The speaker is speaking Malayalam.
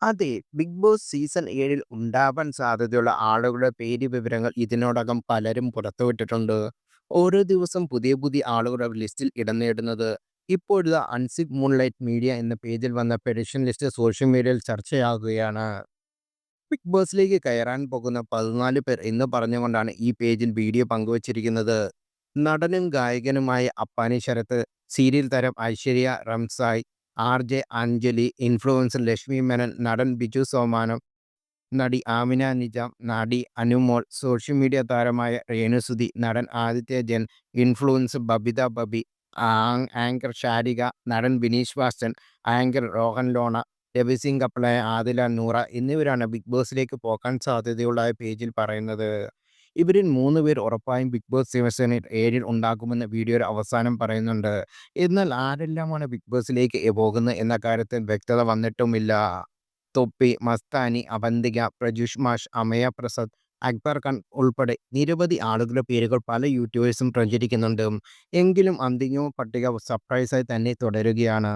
അതെ, 'ബിഗ് ബോസ്' സീസൺ 7 ഉണ്ടാവാൻ സാധ്യതയുള്ള ആളുകളുടെ പേര് വിവരങ്ങൾ ഇതിനോടകം പലരും പുറത്തുവിട്ടിട്ടുണ്ട്. ഓരോ ദിവസം പുതിയ പുതിയ ആളുകളുടെ ലിസ്റ്റിൽ ഇടം നേടുന്നത്. ഇപ്പോഴിതാ 'അൺസിപ്പ് മൂൺലൈറ്റ് മീഡിയ' എന്ന പേജിൽ വന്ന പെഡിഷൻ ലിസ്റ്റ് സോഷ്യൽ മീഡിയയിൽ ചർച്ചയാകുകയാണ്. ബിഗ് ബോസിലേക്ക് കയറാൻ പോകുന്ന 14 പേർ എന്ന് പറഞ്ഞുകൊണ്ടാണ് ഈ പേജിൽ വീഡിയോ പങ്കുവച്ചിരിക്കുന്നത്. നടനും ഗായകനുമായ അപ്പാനി ശരത്ത്, സീരിയൽ താരം ഐശ്വര്യ റംസായ്, ആർ.ജെ അഞ്ജലി, ഇൻഫ്ലുവൻസർ ലക്ഷ്മി മേനൻ, നടൻ ബിജു സോമാനം, നടി ആമിന നിജാം, നടി അനുമോൾ, സോഷ്യൽ മീഡിയ താരമായ രേണുസുതി, നടൻ ആദിത്യ ജെൻ, ഇൻഫ്ലുവൻസർ ബബിത ബബി, ആങ്കർ ഷാരിക, നടൻ ബിനീഷ് ബാസ്റ്റൻ, ആങ്കർ രോഹൻ ലോണ, രവിസിംഗ് കപ്പിളായ ആദില നൂറ എന്നിവരാണ് ബിഗ് ബോസിലേക്ക് പോകാൻ സാധ്യതയുള്ള പേജിൽ പറയുന്നത്. ഇവരിൽ 3 പേർ ഉറപ്പായും ബിഗ് ബോസ് സീസൺ 7 ഉണ്ടാകുമെന്ന് വീഡിയോയുടെ അവസാനം പറയുന്നുണ്ട്. എന്നാൽ ആരെല്ലാമാണ് ബിഗ് ബോസിലേക്ക് പോകുന്നത് എന്ന കാര്യത്തിൽ വ്യക്തത വന്നിട്ടുമില്ല. തൊപ്പി, മസ്താനി, അവന്തിക, പ്രജുഷ് മാഷ്, അമയ പ്രസാദ്, അക്ബർ ഖാൻ ഉൾപ്പെടെ നിരവധി ആളുകളുടെ പേരുകൾ പല യൂട്യൂബേഴ്സും പ്രചരിക്കുന്നുണ്ട്. എങ്കിലും അന്തിമ പട്ടിക സർപ്രൈസായി തന്നെ തുടരുകയാണ്.